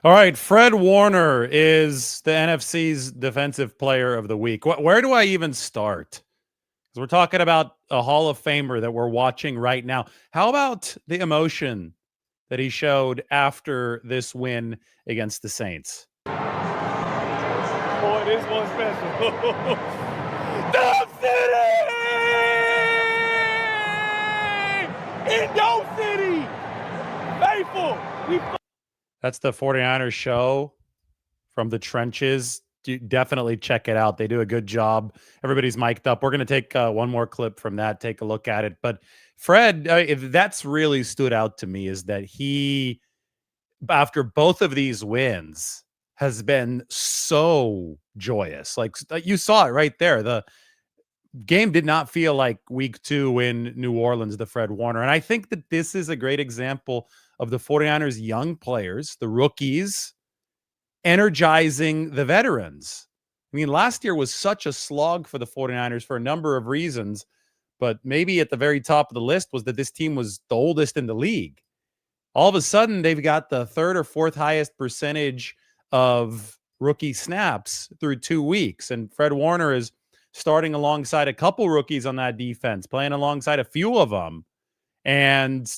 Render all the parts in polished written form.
All right, Fred Warner is the NFC's Defensive Player of the Week. Where do I even start? Because we're talking about a Hall of Famer that we're watching right now. How about the emotion that he showed after this win against the Saints? Boy, this one's special. Dub City! In your city! Faithful! That's the 49ers show from the trenches. Definitely check it out. They do a good job. Everybody's mic'd up. We're going to take one more clip from that, take a look at it. But Fred, if that's really stood out to me is that he, after both of these wins, has been so joyous. Like you saw it right there. The game did not feel like week 2 in New Orleans, the Fred Warner. And I think that this is a great example of the 49ers young players, the rookies, energizing the veterans. I mean, last year was such a slog for the 49ers for a number of reasons, but maybe at the very top of the list was that this team was the oldest in the league. All of a sudden, they've got the third or fourth highest percentage of rookie snaps through 2 weeks. And Fred Warner is starting alongside a couple rookies on that defense, playing alongside a few of them. And,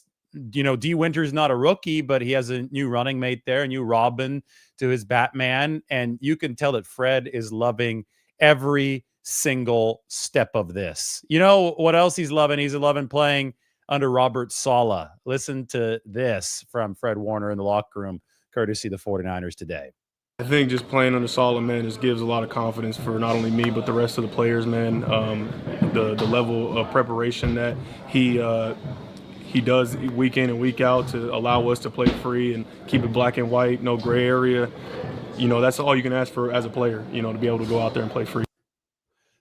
D Winter's not a rookie, but he has a new running mate there, a new Robin to his Batman. And you can tell that Fred is loving every single step of this. You know what else he's loving? He's loving playing under Robert Saleh. Listen to this from Fred Warner in the locker room, courtesy of the 49ers today. I think just playing under Saleh, man, just gives a lot of confidence for not only me but the rest of the players, man. The level of preparation that he does week in and week out to allow us to play free and keep it black and white, no gray area. That's all you can ask for as a player, to be able to go out there and play free.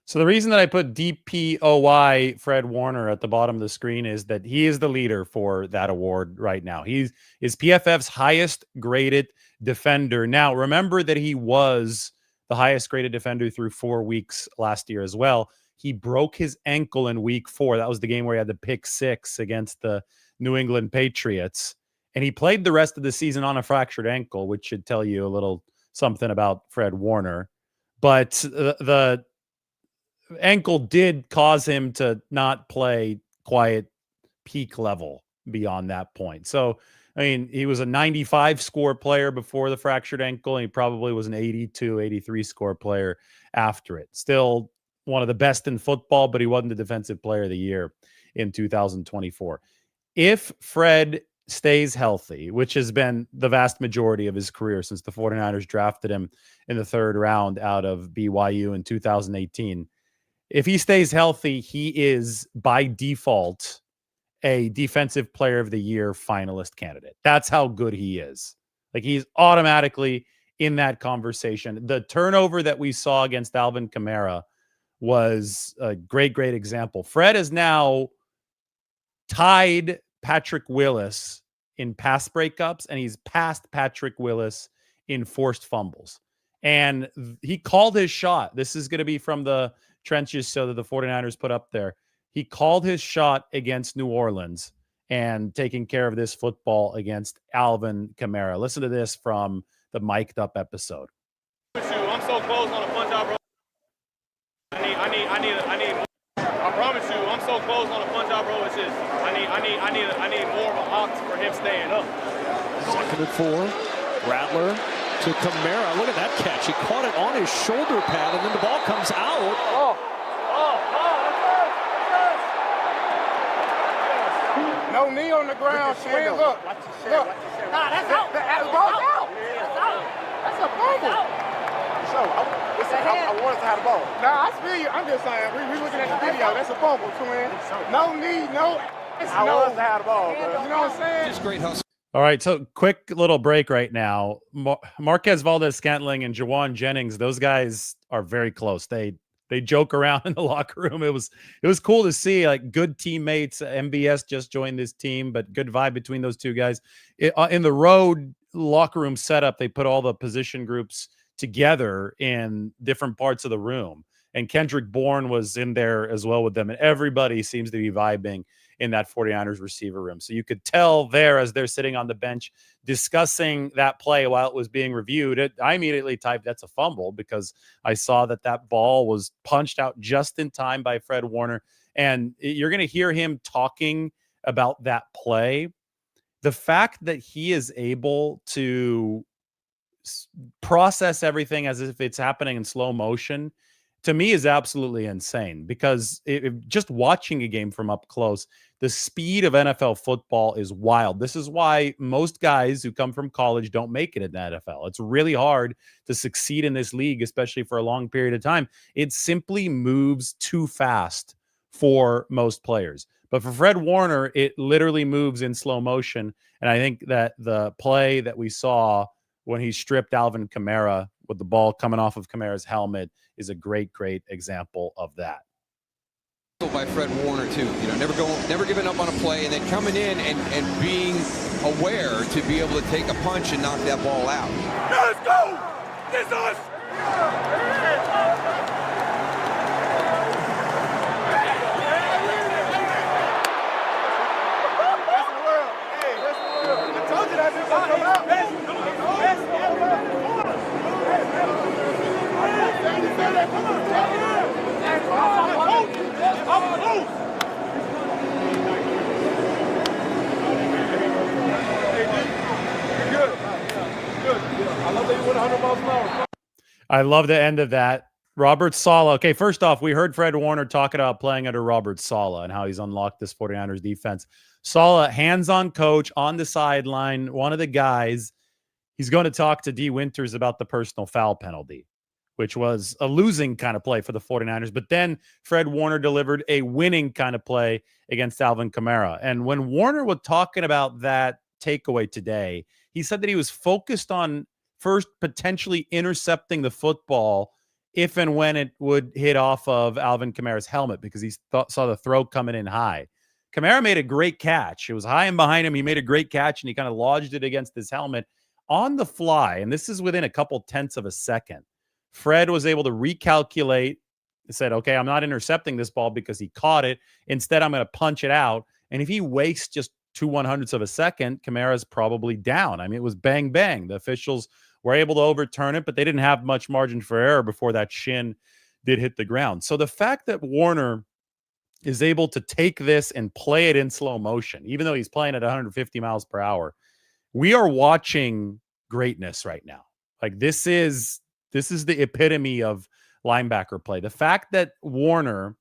So the reason that I put DPOY Fred Warner at the bottom of the screen is that he is the leader for that award right now. He is PFF's highest graded defender. Now, remember that he was the highest graded defender through 4 weeks last year as well. He broke his ankle in week 4. That was the game where he had the pick 6 against the New England Patriots. And he played the rest of the season on a fractured ankle, which should tell you a little something about Fred Warner. But the ankle did cause him to not play quite peak level beyond that point. So, I mean, he was a 95 score player before the fractured ankle, and he probably was an 82, 83 score player after it. Still one of the best in football, but he wasn't the defensive player of the year in 2024. If Fred stays healthy, which has been the vast majority of his career since the 49ers drafted him in the 3rd round out of BYU in 2018, if he stays healthy, he is by default a defensive player of the year finalist candidate. That's how good he is. Like, he's automatically in that conversation. The turnover that we saw against Alvin Kamara was a great example. Fred is now tied Patrick Willis in pass breakups, and he's passed Patrick Willis in forced fumbles. And he called his shot. This is going to be from the trenches so that the 49ers put up there. He called his shot against New Orleans and taking care of this football against Alvin Kamara. Listen to this from the mic'd up episode. I'm so close on a punch out, bro. I promise you, I'm so close on a punch out, bro. It's just I need more of a ox for him staying up. 2nd and 4. Rattler to Kamara. Look at that catch. He caught it on his shoulder pad, and then the ball comes out. No knee on the ground, Shane. Look. Nah, that's out. That's out. That's a fumble. So, I wanted to have the ball. Nah, I feel you. I'm just saying, we looking at the video. That's a fumble, twin. No knee, no. I wanted to have the ball, bro. You know what I'm saying? Just great hustle. All right, so quick little break right now. Marquez Valdez-Scantling and Jawan Jennings, those guys are very close. They joke around in the locker room. It was cool to see, like, good teammates. MBS just joined this team, but good vibe between those two guys. In the road locker room setup, they put all the position groups together in different parts of the room. And Kendrick Bourne was in there as well with them. And everybody seems to be vibing in that 49ers receiver room. So you could tell there as they're sitting on the bench discussing that play while it was being reviewed. I immediately typed, that's a fumble, because I saw that ball was punched out just in time by Fred Warner. And you're going to hear him talking about that play. The fact that he is able to process everything as if it's happening in slow motion, to me, is absolutely insane, because just watching a game from up close, the speed of NFL football is wild. This is why most guys who come from college don't make it in the NFL. It's really hard to succeed in this league, especially for a long period of time. It simply moves too fast for most players. But for Fred Warner, it literally moves in slow motion. And I think that the play that we saw when he stripped Alvin Kamara with the ball coming off of Kamara's helmet is a great example of that. By Fred Warner too, never giving up on a play, and then coming in and being aware to be able to take a punch and knock that ball out. Let's go! This is us! I love the end of that. Robert Saleh. Okay, first off, we heard Fred Warner talking about playing under Robert Saleh and how he's unlocked this 49ers defense. Saleh, hands-on coach on the sideline, one of the guys. He's going to talk to D. Winters about the personal foul penalty, which was a losing kind of play for the 49ers. But then Fred Warner delivered a winning kind of play against Alvin Kamara. And when Warner was talking about that takeaway today, he said that he was focused on first potentially intercepting the football if and when it would hit off of Alvin Kamara's helmet, because he saw the throw coming in high. Kamara made a great catch. It was high and behind him. He made a great catch, and he kind of lodged it against his helmet on the fly. And this is within a couple tenths of a second. Fred was able to recalculate, said, okay, I'm not intercepting this ball because he caught it. Instead, I'm going to punch it out. And if he wastes just 2/100ths of a second, Kamara's probably down. I mean, it was bang, bang. The officials were able to overturn it, but they didn't have much margin for error before that shin did hit the ground. So the fact that Warner is able to take this and play it in slow motion, even though he's playing at 150 miles per hour, we are watching greatness right now. Like this is the epitome of linebacker play. The fact that Warner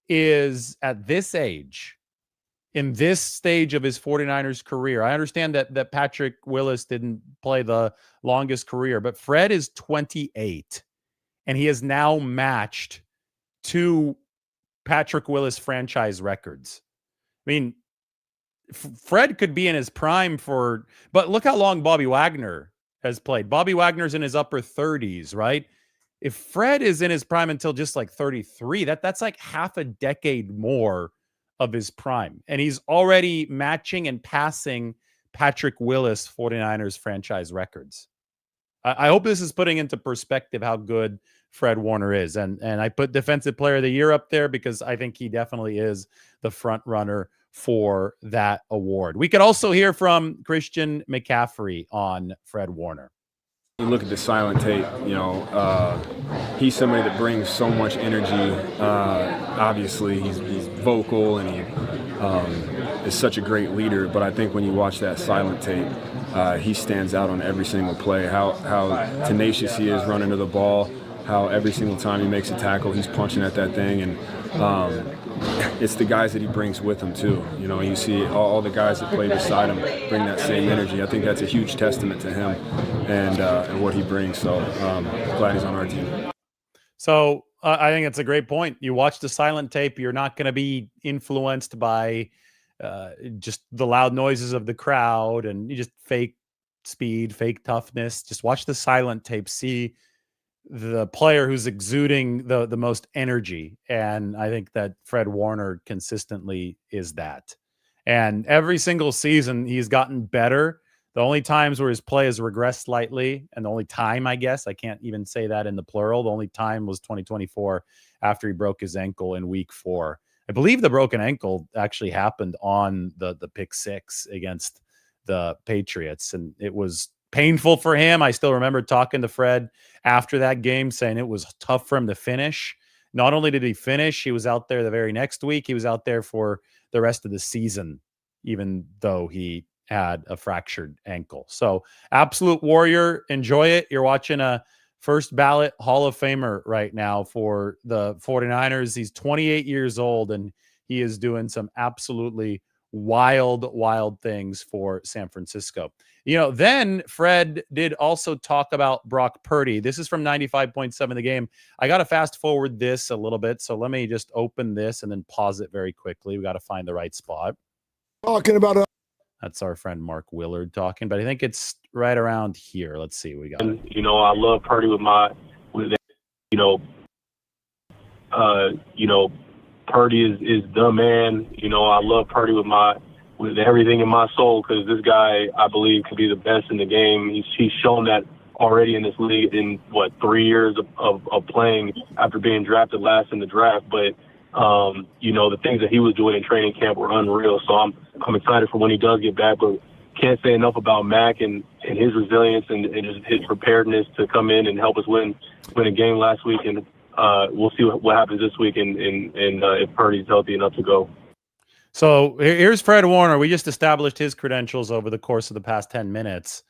is at this age, in this stage of his 49ers career, I understand that Patrick Willis didn't play the longest career, but Fred is 28, and he has now matched 2 Patrick Willis franchise records. I mean, Fred could be in his prime but look how long Bobby Wagner has played. Bobby Wagner's in his upper 30s, right? If Fred is in his prime until just like 33, that's like half a decade more of his prime. And he's already matching and passing Patrick Willis 49ers franchise records. I hope this is putting into perspective how good Fred Warner is. And I put Defensive Player of the Year up there because I think he definitely is the front runner for that award. We could also hear from Christian McCaffrey on Fred Warner. You look at the silent tape, he's somebody that brings so much energy. Obviously, he's vocal and he is such a great leader. But I think when you watch that silent tape, he stands out on every single play. How tenacious he is running to the ball. How every single time he makes a tackle, he's punching at that thing. And it's the guys that he brings with him too. You see all the guys that play beside him bring that same energy. I think that's a huge testament to him and what he brings. So glad he's on our team. So I think it's a great point. You watch the silent tape, you're not going to be influenced by just the loud noises of the crowd and you just fake speed, fake toughness. Just watch the silent tape, see the player who's exuding the most energy. And I think that Fred Warner consistently is that. And every single season he's gotten better. The only times where his play has regressed slightly, and the only time, I guess, I can't even say that in the plural, the only time was 2024 after he broke his ankle in week 4. I believe the broken ankle actually happened on the pick six against the Patriots, and it was painful for him. I still remember talking to Fred after that game saying it was tough for him to finish. Not only did he finish, he was out there the very next week. He was out there for the rest of the season, even though he had a fractured ankle. So absolute warrior. Enjoy it. You're watching a first ballot Hall of Famer right now for the 49ers. He's 28 years old, and he is doing some absolutely wild things for San Francisco. Then Fred did also talk about Brock Purdy. This is from 95.7 The Game. I got to fast forward this a little bit, so let me just open this and then pause it very quickly. We got to find the right spot. Talking about That's our friend Mark Willard talking, but I think it's right around here. Let's see. We got it. I love Purdy Purdy is the man. I love Purdy with everything in my soul, because this guy, I believe, could be the best in the game. He's shown that already in this league in 3 years of playing after being drafted last in the draft. But the things that he was doing in training camp were unreal. So I'm excited for when he does get back. But can't say enough about Mac and his resilience and just his preparedness to come in and help us win a game last week. And we'll see what happens this week and if Purdy's healthy enough to go. So here's Fred Warner. We just established his credentials over the course of the past 10 minutes.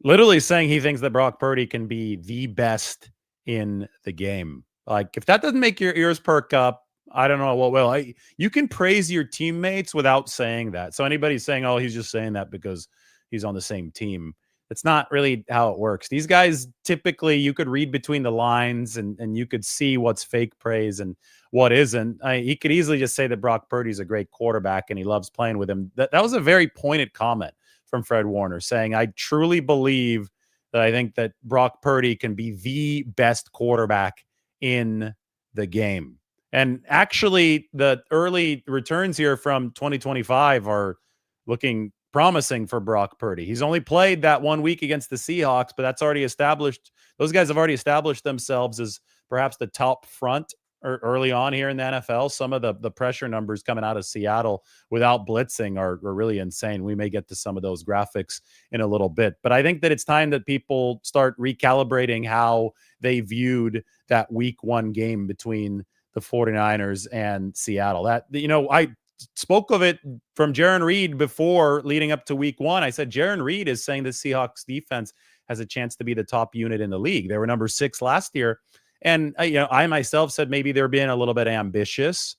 Literally saying he thinks that Brock Purdy can be the best in the game. Like, if that doesn't make your ears perk up, I don't know what will. You can praise your teammates without saying that. So anybody saying, oh, he's just saying that because he's on the same team, it's not really how it works. These guys, typically, you could read between the lines and you could see what's fake praise and what isn't. He could easily just say that Brock Purdy's a great quarterback and he loves playing with him. That was a very pointed comment from Fred Warner, saying, I truly believe that I think that Brock Purdy can be the best quarterback in the game. And actually, the early returns here from 2025 are looking promising for Brock Purdy. He's only played that 1 week against the Seahawks, but that's already established. Those guys have already established themselves as perhaps the top front early on here in the NFL. Some of the pressure numbers coming out of Seattle without blitzing are really insane. We may get to some of those graphics in a little bit, but I think that it's time that people start recalibrating how they viewed that week one game between the 49ers and Seattle. That, I spoke of it from Jaron Reed before leading up to week one. I said, Jaron Reed is saying the Seahawks defense has a chance to be the top unit in the league. They were number 6 last year. And, I myself said maybe they're being a little bit ambitious.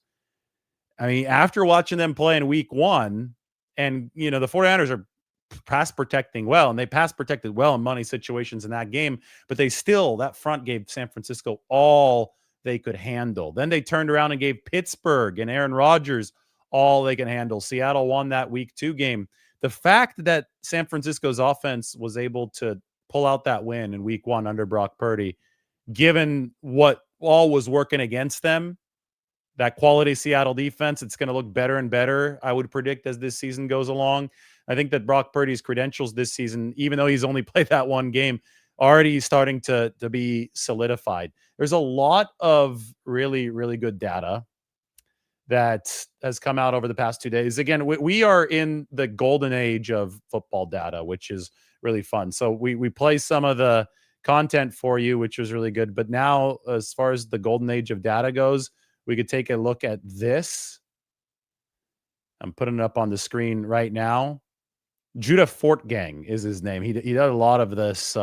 I mean, after watching them play in week one, and, the 49ers are pass protecting well, and they pass protected well in money situations in that game, but that front gave San Francisco all they could handle. Then they turned around and gave Pittsburgh and Aaron Rodgers all they can handle. Seattle won that week 2 game. The fact that San Francisco's offense was able to pull out that win in week 1 under Brock Purdy, given what all was working against them, that quality Seattle defense, it's going to look better and better, I would predict, as this season goes along. I think that Brock Purdy's credentials this season, even though he's only played that 1 game, already starting to be solidified. There's a lot of really, really good data that has come out over the past 2 days. Again, we are in the golden age of football data, which is really fun. So we play some of the content for you, which was really good. But now, as far as the golden age of data goes, we could take a look at this. I'm putting it up on the screen right now. Judah Fortgang is his name. He does a lot of this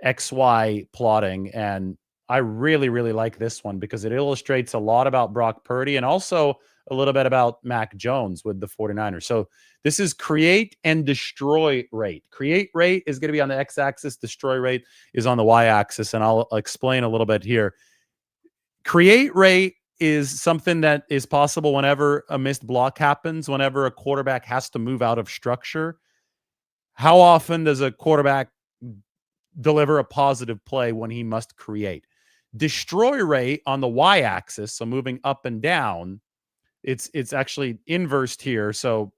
XY plotting, and I really, really like this one because it illustrates a lot about Brock Purdy and also a little bit about Mac Jones with the 49ers. So this is create and destroy rate. Create rate is going to be on the x-axis. Destroy rate is on the y-axis, and I'll explain a little bit here. Create rate is something that is possible whenever a missed block happens, whenever a quarterback has to move out of structure. How often does a quarterback deliver a positive play when he must create? Destroy rate on the y-axis, so moving up and down, it's actually inversed here. So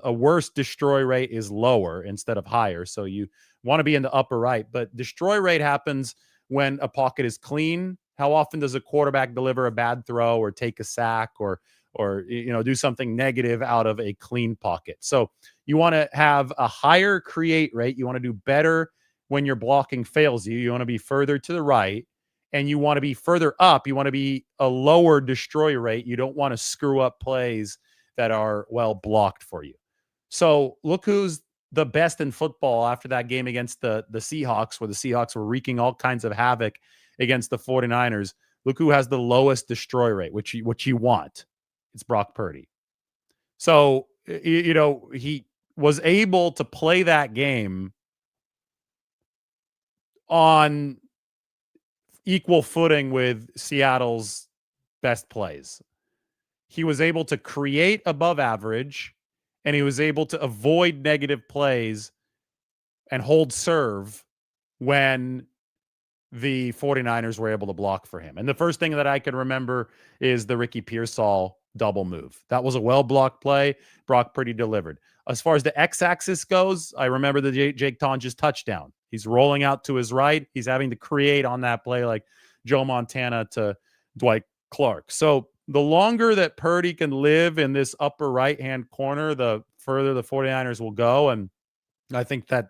a worse destroy rate is lower instead of higher. So you want to be in the upper right, but destroy rate happens when a pocket is clean How often does a quarterback deliver a bad throw or take a sack or do something negative out of a clean pocket? So you want to have a higher create rate. You want to do better when your blocking fails you. You want to be further to the right, and you want to be further up. You want to be a lower destroy rate. You don't want to screw up plays that are well blocked for you. So look who's the best in football after that game against the Seahawks, where the Seahawks were wreaking all kinds of havoc against the 49ers. Look who has the lowest destroy rate, which you want. It's Brock Purdy. So, he was able to play that game on equal footing with Seattle's best plays. He was able to create above average, and he was able to avoid negative plays and hold serve when the 49ers were able to block for him. And the first thing that I can remember is the Ricky Pearsall double move. That was a well-blocked play. Brock Purdy delivered. As far as the x-axis goes, I remember the Jake Tonjes touchdown. He's rolling out to his right. He's having to create on that play like Joe Montana to Dwight Clark. So the longer that Purdy can live in this upper right-hand corner, the further the 49ers will go. And I think that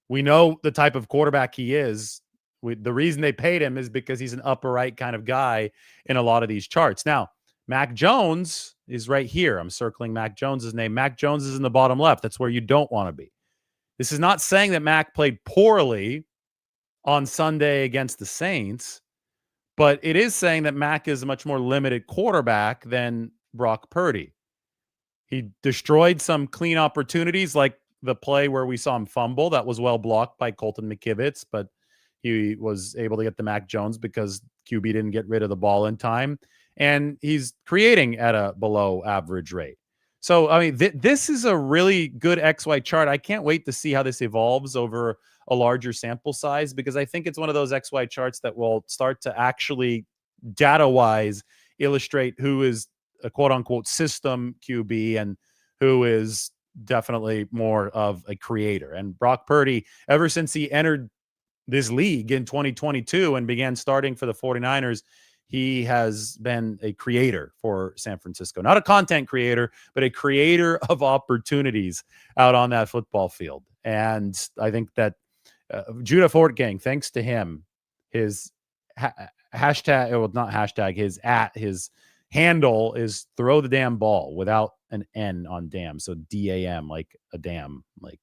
we know the type of quarterback he is. The reason they paid him is because he's an upper right kind of guy in a lot of these charts. Now, Mac Jones is right here. I'm circling Mac Jones's name. Mac Jones is in the bottom left. That's where you don't want to be. This is not saying that Mac played poorly on Sunday against the Saints, but it is saying that Mac is a much more limited quarterback than Brock Purdy. He destroyed some clean opportunities, like the play where we saw him fumble. That was well blocked by Colton McKivitz, but he was able to get the Mac Jones because QB didn't get rid of the ball in time. And he's creating at a below average rate. So, I mean, this is a really good XY chart. I can't wait to see how this evolves over a larger sample size, because I think it's one of those XY charts that will start to actually data-wise illustrate who is a quote-unquote system QB and who is definitely more of a creator. And Brock Purdy, ever since he entered this league in 2022 and began starting for the 49ers, he has been a creator for San Francisco. Not a content creator, but a creator of opportunities out on that football field. And I think that Judah Fortgang, thanks to him, his hashtag, well, not hashtag, his handle is throw the damn ball without an N on dam. So DAM, like a dam, like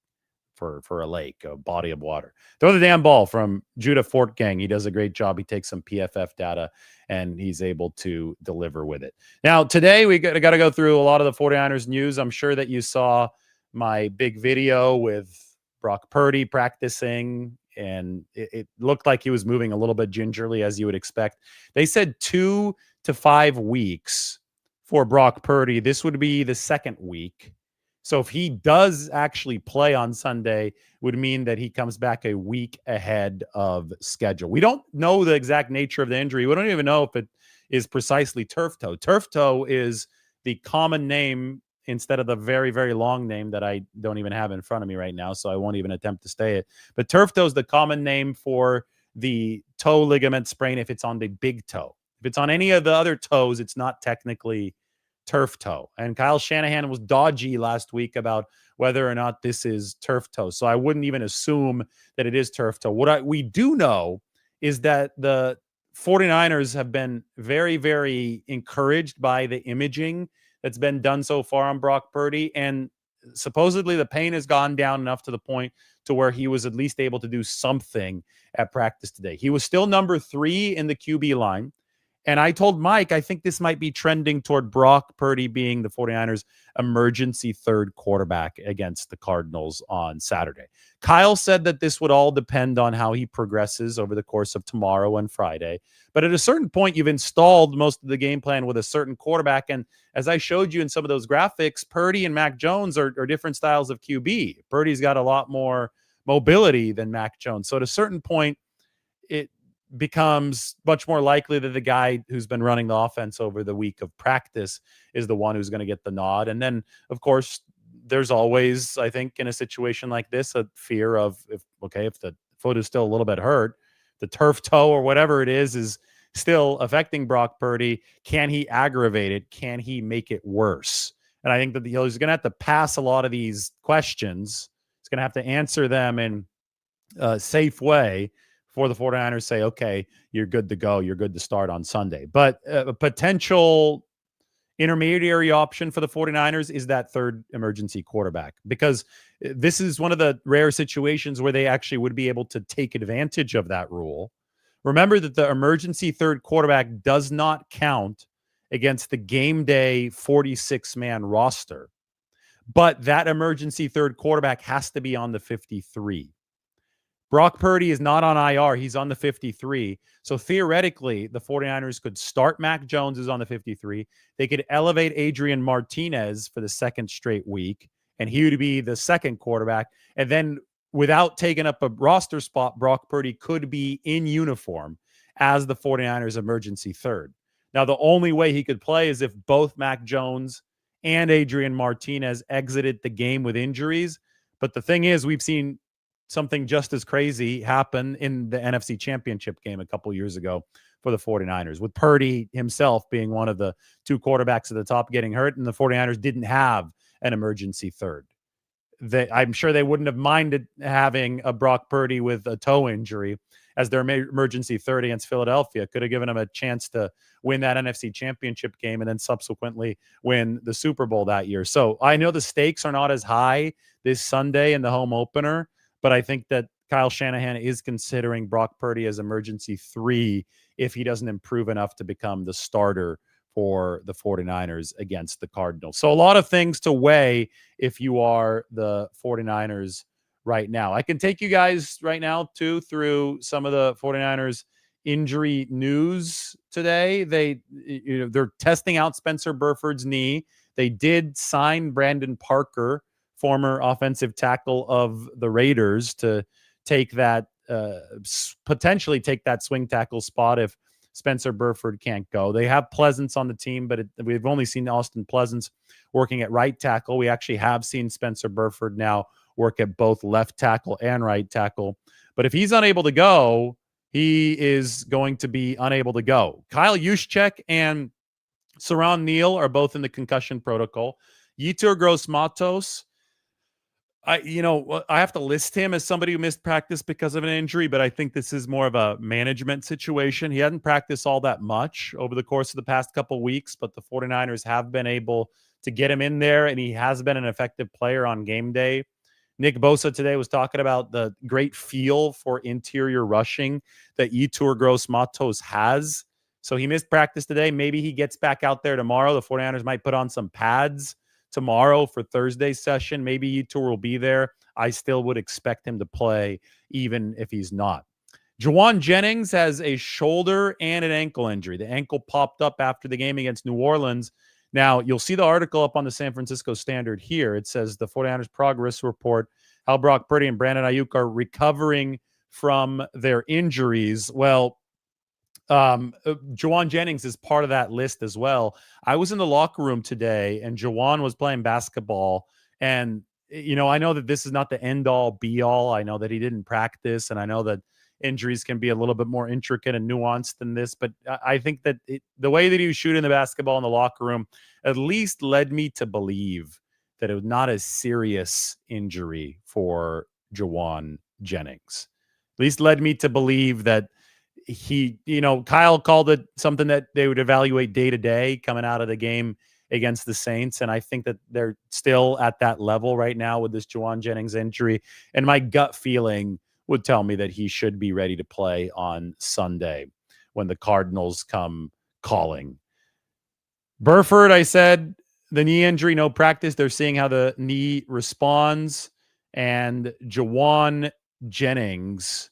for a lake, a body of water. Throw the damn ball from Judah Fortgang. He does a great job. He takes some PFF data and he's able to deliver with it. Now, today we got to go through a lot of the 49ers news. I'm sure that you saw my big video with Brock Purdy practicing, and it looked like he was moving a little bit gingerly, as you would expect. They said 2 to 5 weeks for Brock Purdy. This would be the second week. So if he does actually play on Sunday, would mean that he comes back a week ahead of schedule. We don't know the exact nature of the injury. We don't even know if it is precisely turf toe. Turf toe is the common name instead of the very, very long name that I don't even have in front of me right now, so I won't even attempt to say it. But turf toe is the common name for the toe ligament sprain if it's on the big toe. If it's on any of the other toes, it's not technically turf toe. And Kyle Shanahan was dodgy last week about whether or not this is turf toe. So I wouldn't even assume that it is turf toe. What we do know is that the 49ers have been very, very encouraged by the imaging that's been done so far on Brock Purdy. And supposedly the pain has gone down enough to the point to where he was at least able to do something at practice today. He was still number 3 in the QB line. And I told Mike, I think this might be trending toward Brock Purdy being the 49ers' emergency third quarterback against the Cardinals on Saturday. Kyle said that this would all depend on how he progresses over the course of tomorrow and Friday. But at a certain point, you've installed most of the game plan with a certain quarterback. And as I showed you in some of those graphics, Purdy and Mac Jones are different styles of QB. Purdy's got a lot more mobility than Mac Jones. So at a certain point, it becomes much more likely that the guy who's been running the offense over the week of practice is the one who's going to get the nod. And then, of course, there's always, I think, in a situation like this, a fear of if the foot is still a little bit hurt, the turf toe or whatever it is still affecting Brock Purdy. Can he aggravate it? Can he make it worse? And I think that he's going to have to pass a lot of these questions. He's going to have to answer them in a safe way for the 49ers say, okay, you're good to go. You're good to start on Sunday. But a potential intermediary option for the 49ers is that third emergency quarterback, because this is one of the rare situations where they actually would be able to take advantage of that rule. Remember that the emergency third quarterback does not count against the game day 46-man roster, but that emergency third quarterback has to be on the 53. Brock Purdy is not on IR. He's on the 53. So theoretically, the 49ers could start Mac Jones, who's on the 53. They could elevate Adrian Martinez for the second straight week, and he would be the second quarterback. And then without taking up a roster spot, Brock Purdy could be in uniform as the 49ers emergency third. Now, the only way he could play is if both Mac Jones and Adrian Martinez exited the game with injuries. But the thing is, we've seen something just as crazy happen in the NFC Championship game a couple years ago for the 49ers, with Purdy himself being one of the two quarterbacks at the top getting hurt, and the 49ers didn't have an emergency third. I'm sure they wouldn't have minded having a Brock Purdy with a toe injury as their emergency third against Philadelphia. Could have given them a chance to win that NFC Championship game and then subsequently win the Super Bowl that year. So I know the stakes are not as high this Sunday in the home opener, but I think that Kyle Shanahan is considering Brock Purdy as emergency 3 if he doesn't improve enough to become the starter for the 49ers against the Cardinals. So a lot of things to weigh if you are the 49ers right now. I can take you guys right now, too, through some of the 49ers injury news today. They're testing out Spencer Burford's knee. They did sign Brandon Parker, former offensive tackle of the Raiders, to take that, potentially take that swing tackle spot if Spencer Burford can't go. They have Pleasance on the team, but we've only seen Austin Pleasance working at right tackle. We actually have seen Spencer Burford now work at both left tackle and right tackle. But if he's unable to go, he is going to be unable to go. Kyle Juszczyk and Saran Neal are both in the concussion protocol. Yetur Gross-Matos, I have to list him as somebody who missed practice because of an injury, but I think this is more of a management situation. He hadn't practiced all that much over the course of the past couple weeks, but the 49ers have been able to get him in there, and he has been an effective player on game day. Nick Bosa today was talking about the great feel for interior rushing that Yetur Gross-Matos has. So he missed practice today. Maybe he gets back out there tomorrow. The 49ers might put on some pads tomorrow for Thursday's session. Maybe Yetur will be there. I still would expect him to play even if he's not. Juwan Jennings has a shoulder and an ankle injury. The ankle popped up after the game against New Orleans. Now, you'll see the article up on the San Francisco Standard here. It says the 49ers progress report, how Brock Purdy and Brandon Ayuk are recovering from their injuries. Well, Juwan Jennings is part of that list as well. I was in the locker room today, and Juwan was playing basketball. And, I know that this is not the end-all, be-all. I know that he didn't practice, and I know that injuries can be a little bit more intricate and nuanced than this. But I think that the way that he was shooting the basketball in the locker room at least led me to believe that it was not a serious injury for Juwan Jennings. At least led me to believe that Kyle called it something that they would evaluate day to day coming out of the game against the Saints. And I think that they're still at that level right now with this Juwan Jennings injury. And my gut feeling would tell me that he should be ready to play on Sunday when the Cardinals come calling. Burford, I said, the knee injury, no practice. They're seeing how the knee responds. And Juwan Jennings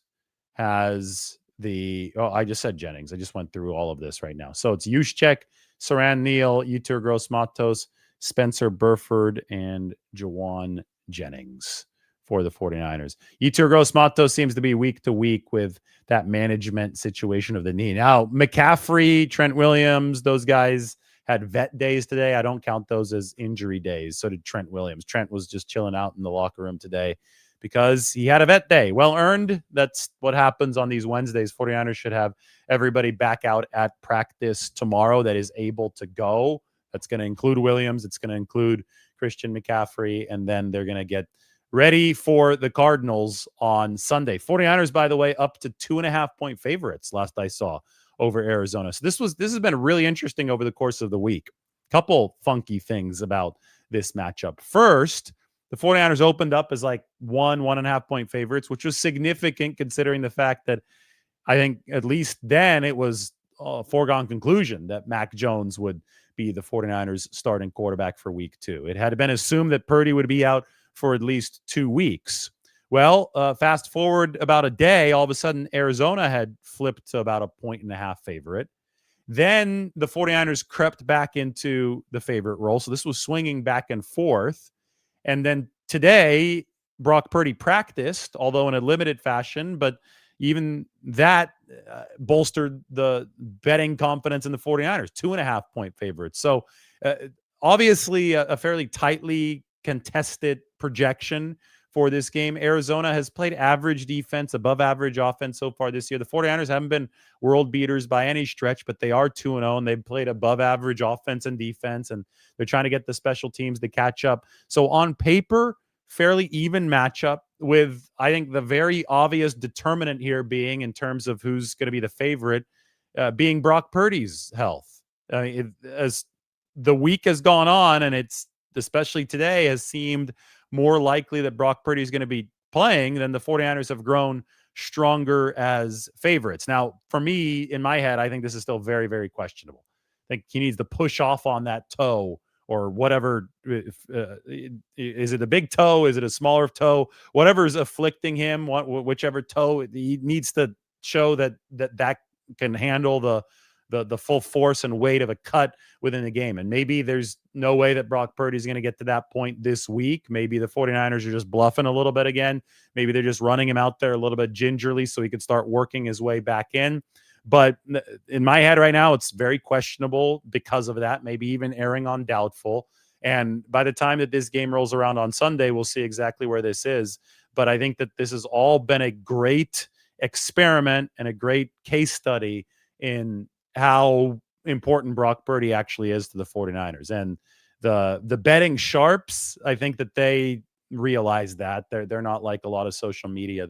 has I just said Jennings. I just went through all of this right now. So it's Juszczyk, Saran Neal, Yetur Gross-Matos, Spencer Burford, and Juwan Jennings for the 49ers. Yetur Gross-Matos seems to be week to week with that management situation of the knee. Now, McCaffrey, Trent Williams, those guys had vet days today. I don't count those as injury days. So did Trent Williams. Trent was just chilling out in the locker room today because he had a vet day. Well earned. That's what happens on these Wednesdays. 49ers should have everybody back out at practice tomorrow that is able to go. That's going to include Williams. It's going to include Christian McCaffrey. And then they're going to get ready for the Cardinals on Sunday. 49ers, by the way, up to 2.5-point favorites last I saw over Arizona. So this has been really interesting over the course of the week. Couple funky things about this matchup. First, the 49ers opened up as like 1.5-point favorites, which was significant considering the fact that I think at least then it was a foregone conclusion that Mac Jones would be the 49ers starting quarterback for week 2. It had been assumed that Purdy would be out for at least 2 weeks. Well, fast forward about a day, all of a sudden Arizona had flipped to about a 1.5 favorite. Then the 49ers crept back into the favorite role. So this was swinging back and forth. And then today, Brock Purdy practiced, although in a limited fashion, but even that bolstered the betting confidence in the 49ers, 2.5-point favorites. So obviously a fairly tightly contested projection for this game. Arizona has played average defense, above average offense so far this year. The 49ers haven't been world beaters by any stretch, but they are 2-0, and they've played above average offense and defense, and they're trying to get the special teams to catch up. So on paper, fairly even matchup with, I think, the very obvious determinant here being, in terms of who's going to be the favorite, being Brock Purdy's health. As the week has gone on, and it's especially today has seemed more likely that Brock Purdy is going to be playing, then the 49ers have grown stronger as favorites. Now, for me, in my head, I think this is still very, very questionable. I think he needs to push off on that toe or whatever. Is it a big toe? Is it a smaller toe? Whatever is afflicting him, whichever toe, he needs to show that can handle the full force and weight of a cut within the game. And maybe there's no way that Brock Purdy is going to get to that point this week. Maybe the 49ers are just bluffing a little bit again. Maybe they're just running him out there a little bit gingerly so he could start working his way back in. But in my head right now, it's very questionable because of that, maybe even erring on doubtful. And by the time that this game rolls around on Sunday, we'll see exactly where this is. But I think that this has all been a great experiment and a great case study in how important Brock Purdy actually is to the 49ers. And the betting sharps, I think that they realize that. They're not like a lot of social media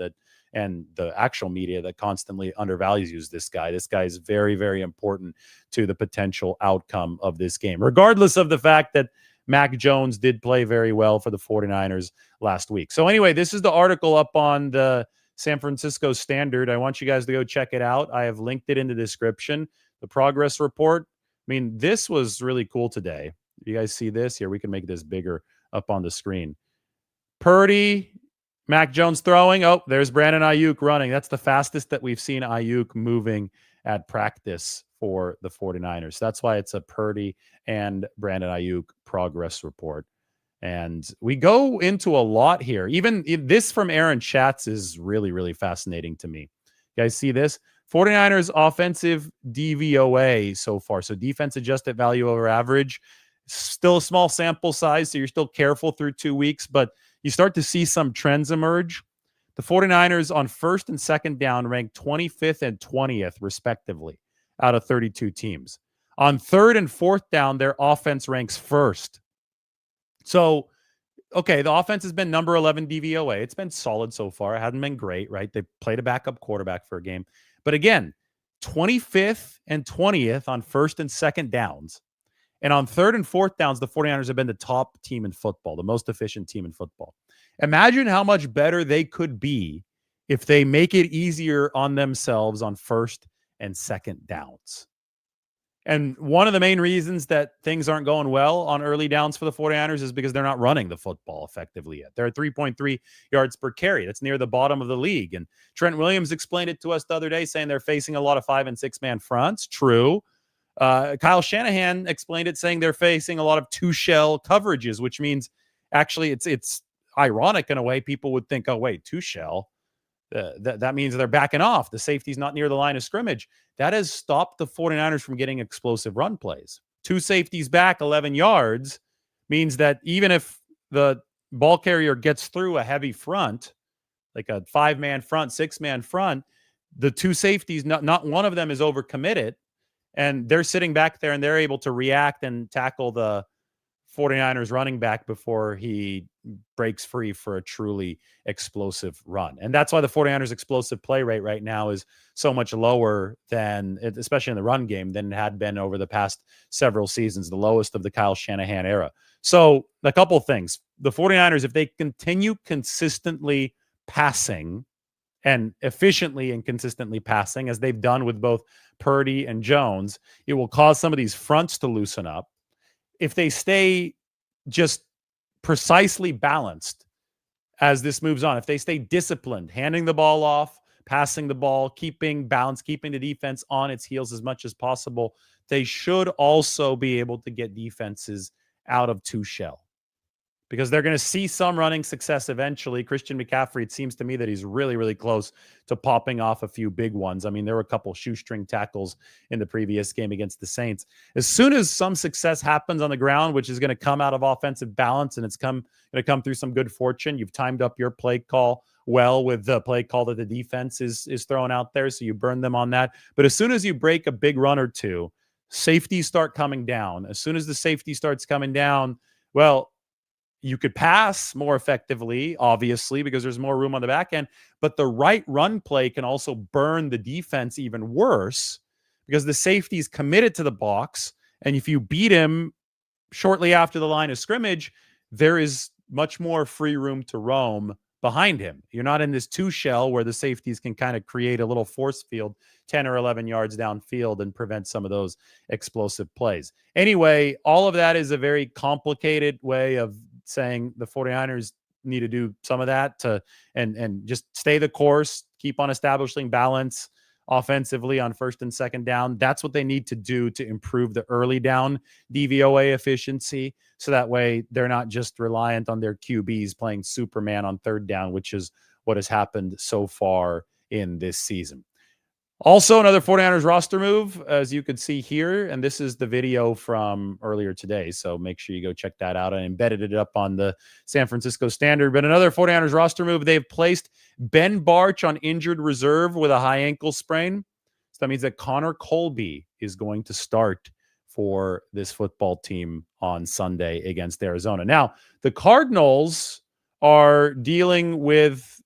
and the actual media that constantly undervalues this guy. This guy is very, very important to the potential outcome of this game, regardless of the fact that Mac Jones did play very well for the 49ers last week. So anyway, this is the article up on the San Francisco Standard. I want you guys to go check it out. I have linked it in the description. The progress report. I mean, this was really cool today. You guys see this? Here, we can make this bigger up on the screen. Purdy, Mac Jones throwing. Oh, there's Brandon Ayuk running. That's the fastest that we've seen Ayuk moving at practice for the 49ers. That's why it's a Purdy and Brandon Ayuk progress report. And we go into a lot here. Even this from Aaron Schatz is really, really fascinating to me. You guys see this? 49ers offensive DVOA so far. So defense adjusted value over average. Still a small sample size, so you're still careful through 2 weeks, but you start to see some trends emerge. The 49ers on first and second down ranked 25th and 20th, respectively, out of 32 teams. On third and fourth down, their offense ranks first. So, okay, the offense has been number 11 DVOA. It's been solid so far. It hasn't been great, right? They played a backup quarterback for a game. But again, 25th and 20th on first and second downs. And on third and fourth downs, the 49ers have been the top team in football, the most efficient team in football. Imagine how much better they could be if they make it easier on themselves on first and second downs. And one of the main reasons that things aren't going well on early downs for the 49ers is because they're not running the football effectively yet. They're at 3.3 yards per carry. That's near the bottom of the league. And Trent Williams explained it to us the other day, saying they're facing a lot of 5- and 6-man fronts. True. Kyle Shanahan explained it, saying they're facing a lot of 2-shell coverages, which means actually it's ironic in a way. People would think, oh, wait, 2-shell? That means they're backing off. The safety's not near the line of scrimmage. That has stopped the 49ers from getting explosive run plays. 2 safeties back, 11 yards, means that even if the ball carrier gets through a heavy front, like a 5-man front, 6-man front, the two safeties, not one of them is overcommitted, and they're sitting back there and they're able to react and tackle the 49ers running back before he breaks free for a truly explosive run. And that's why the 49ers explosive play rate right now is so much lower than, especially in the run game, than it had been over the past several seasons, the lowest of the Kyle Shanahan era. So a couple things. The 49ers, if they continue consistently passing and efficiently and consistently passing, as they've done with both Purdy and Jones, it will cause some of these fronts to loosen up. If they stay just precisely balanced as this moves on, if they stay disciplined, handing the ball off, passing the ball, keeping balance, keeping the defense on its heels as much as possible, they should also be able to get defenses out of two shell, because they're going to see some running success eventually. Christian McCaffrey, it seems to me that he's really, really close to popping off a few big ones. I mean, there were a couple shoestring tackles in the previous game against the Saints. As soon as some success happens on the ground, which is going to come out of offensive balance, and it's going to come through some good fortune, you've timed up your play call well with the play call that the defense is throwing out there, so you burn them on that. But as soon as you break a big run or two, safeties start coming down. As soon as the safety starts coming down, well, you could pass more effectively, obviously, because there's more room on the back end. But the right run play can also burn the defense even worse, because the safety is committed to the box. And if you beat him shortly after the line of scrimmage, there is much more free room to roam behind him. You're not in this two shell where the safeties can kind of create a little force field 10 or 11 yards downfield and prevent some of those explosive plays. Anyway, all of that is a very complicated way of saying the 49ers need to do some of that to and just stay the course, keep on establishing balance offensively on first and second down. That's what they need to do to improve the early down DVOA efficiency, so that way they're not just reliant on their QBs playing Superman on third down, which is what has happened so far in this season. Also, another 49ers roster move, as you could see here, and this is the video from earlier today, so make sure you go check that out. I embedded it up on the San Francisco Standard. But another 49ers roster move, they've placed Ben Barch on injured reserve with a high ankle sprain. So that means that Connor Colby is going to start for this football team on Sunday against Arizona. Now, the Cardinals are dealing with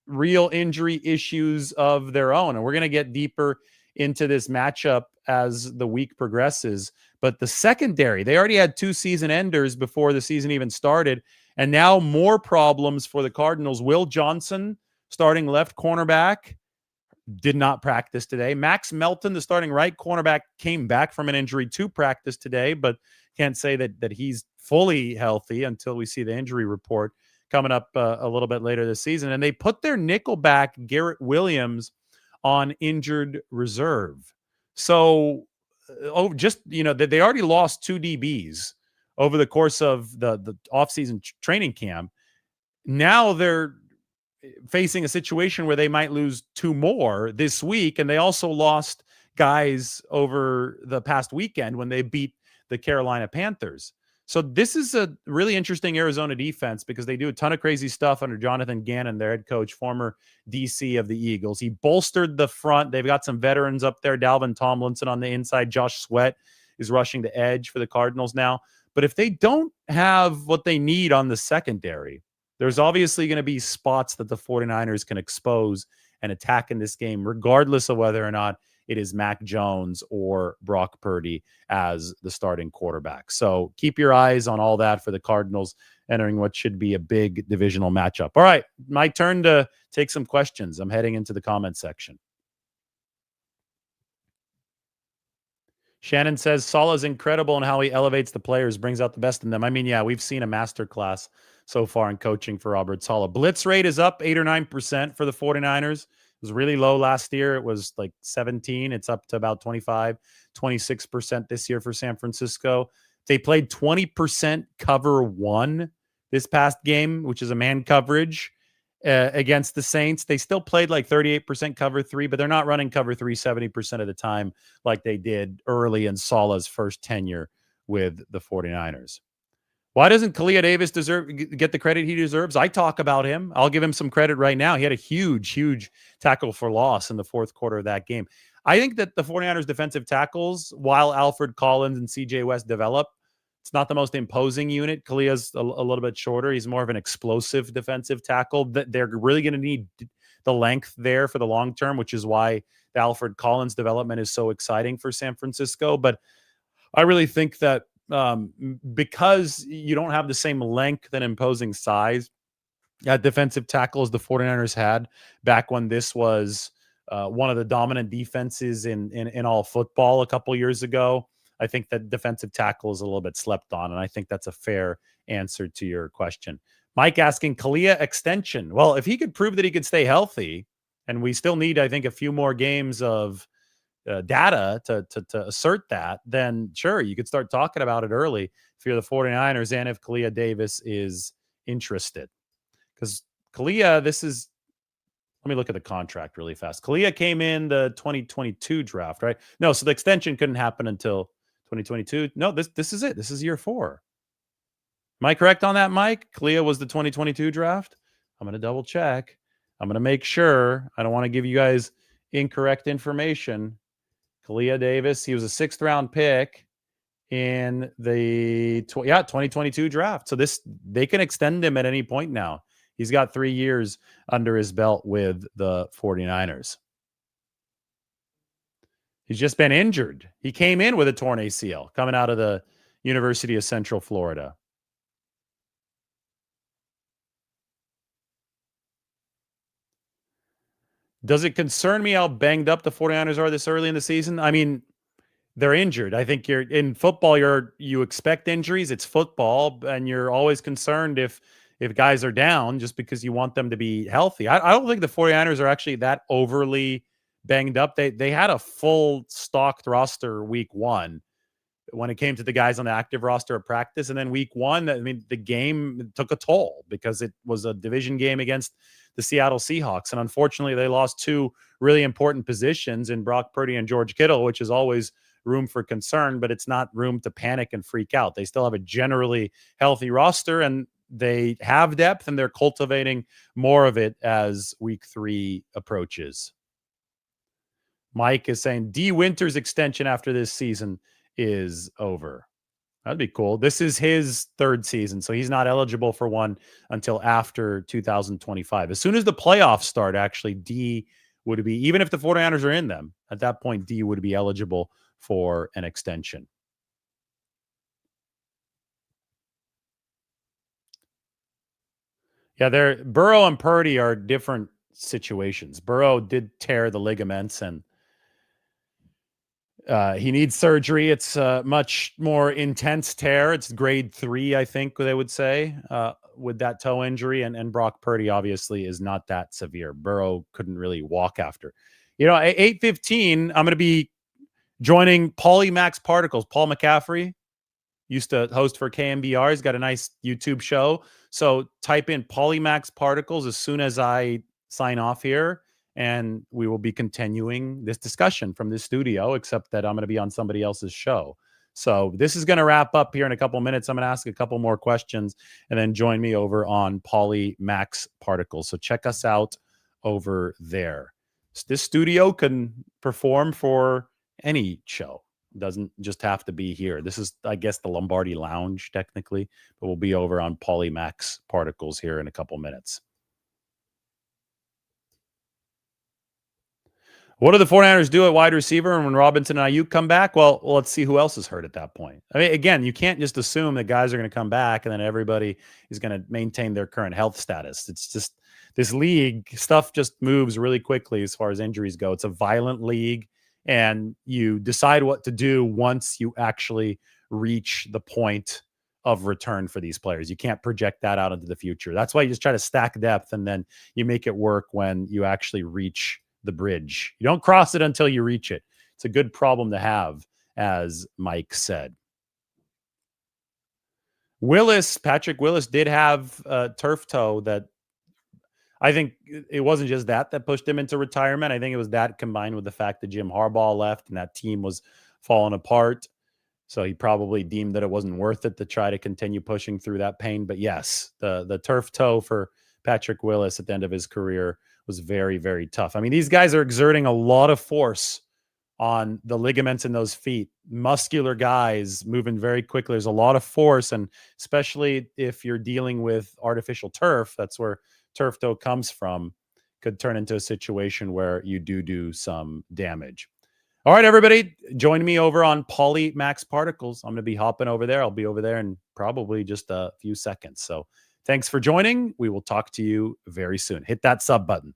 real injury issues of their own, and we're going to get deeper into this matchup as the week progresses. But the secondary, they already had 2 season enders before the season even started, and now more problems for the Cardinals. Will Johnson, starting left cornerback, did not practice today. Max Melton, the starting right cornerback, came back from an injury to practice today, but can't say that he's fully healthy until we see the injury report coming up a little bit later this season. And they put their nickelback, Garrett Williams, on injured reserve. So, they already lost 2 DBs over the course of the offseason training camp. Now they're facing a situation where they might lose 2 more this week. And they also lost guys over the past weekend when they beat the Carolina Panthers. So this is a really interesting Arizona defense, because they do a ton of crazy stuff under Jonathan Gannon, their head coach, former DC of the Eagles. He bolstered the front. They've got some veterans up there. Dalvin Tomlinson on the inside. Josh Sweat is rushing the edge for the Cardinals now. But if they don't have what they need on the secondary, there's obviously going to be spots that the 49ers can expose and attack in this game, regardless of whether or not it is Mac Jones or Brock Purdy as the starting quarterback. So keep your eyes on all that for the Cardinals entering what should be a big divisional matchup. All right, my turn to take some questions. I'm heading into the comment section. Shannon says Salah's incredible in how he elevates the players, brings out the best in them. I mean, yeah, we've seen a masterclass so far in coaching for Robert Saleh. Blitz rate is up 8 or 9% for the 49ers. It was really low last year. It was like 17. It's up to about 25, 26% this year for San Francisco. They played 20% cover 1 this past game, which is a man coverage against the Saints. They still played like 38% cover 3, but they're not running cover 3 70% of the time like they did early in Saleh's first tenure with the 49ers. Why doesn't Kalia Davis get the credit he deserves? I talk about him. I'll give him some credit right now. He had a huge tackle for loss in the fourth quarter of that game. I think that the 49ers defensive tackles, while Alfred Collins and CJ West develop, it's not the most imposing unit. Kalia's a little bit shorter. He's more of an explosive defensive tackle. They're really going to need the length there for the long term, which is why the Alfred Collins development is so exciting for San Francisco. But I really think that because you don't have the same length and imposing size at defensive tackle as the 49ers had back when this was one of the dominant defenses in all football a couple years ago, I think that defensive tackle is a little bit slept on, and I think that's a fair answer to your question. Mike asking Kalia extension. Well, if he could prove that he could stay healthy, and we still need, I think, a few more games of data to assert that, then sure, you could start talking about it early if you're the 49ers and if Kalia Davis is interested. Because Kalia, let me look at the contract really fast. Kalia came in the 2022 draft, right? No, so the extension couldn't happen until 2022. No, this is it. This is year 4. Am I correct on that, Mike? Kalia was the 2022 draft? I'm going to double check. I'm going to make sure. I don't want to give you guys incorrect information. Kalia Davis, he was a 6th round pick in the 2022 draft. So they can extend him at any point now. He's got 3 years under his belt with the 49ers. He's just been injured. He came in with a torn ACL coming out of the University of Central Florida. Does it concern me how banged up the 49ers are this early in the season? I mean, they're injured. I think you're in football, you expect injuries. It's football, and you're always concerned if guys are down just because you want them to be healthy. I don't think the 49ers are actually that overly banged up. They had a full stocked roster week 1 when it came to the guys on the active roster of practice. And then week 1, I mean, the game took a toll because it was a division game against the Seattle Seahawks. And unfortunately, they lost 2 really important positions in Brock Purdy and George Kittle, which is always room for concern, but it's not room to panic and freak out. They still have a generally healthy roster, and they have depth, and they're cultivating more of it as week 3 approaches. Mike is saying D Winter's extension after this season is over. That'd be cool. This is his 3rd season, so he's not eligible for one until after 2025. As soon as the playoffs start, actually, D would be, even if the 49ers are in them, at that point, D would be eligible for an extension. Yeah, Burrow and Purdy are different situations. Burrow did tear the ligaments, and he needs surgery. It's a much more intense tear. It's grade 3, I think they would say, with that toe injury. And Brock Purdy obviously is not that severe. Burrow couldn't really walk after. At 8:15, I'm going to be joining Polymax Particles. Paul McCaffrey used to host for KMBR. He's got a nice YouTube show. So type in Polymax Particles as soon as I sign off here, and we will be continuing this discussion from this studio, except that I'm going to be on somebody else's show. So this is going to wrap up here in a couple minutes. I'm going to ask a couple more questions and then join me over on Polymax Particles. So check us out over there. This studio can perform for any show. It doesn't just have to be here. This is, I guess, the Lombardi Lounge technically, but we'll be over on Polymax Particles here in a couple minutes. What do the 49ers do at wide receiver and when Robinson and Ayuk come back? Well, let's see who else is hurt at that point. I mean, again, you can't just assume that guys are going to come back and then everybody is going to maintain their current health status. It's just this league, stuff just moves really quickly as far as injuries go. It's a violent league, and you decide what to do once you actually reach the point of return for these players. You can't project that out into the future. That's why you just try to stack depth, and then you make it work when you actually reach the bridge. You don't cross it until you reach it. It's a good problem to have, as Mike said. Patrick Willis did have a turf toe that I think it wasn't just that pushed him into retirement. I think it was that combined with the fact that Jim Harbaugh left and that team was falling apart. So he probably deemed that it wasn't worth it to try to continue pushing through that pain. But yes, the turf toe for Patrick Willis at the end of his career was very, very tough. I mean, these guys are exerting a lot of force on the ligaments in those feet. Muscular guys moving very quickly. There's a lot of force, and especially if you're dealing with artificial turf, that's where turf toe comes from, could turn into a situation where you do some damage. All right, everybody, join me over on Poly Max Particles. I'm going to be hopping over there. I'll be over there in probably just a few seconds. So thanks for joining. We will talk to you very soon. Hit that sub button.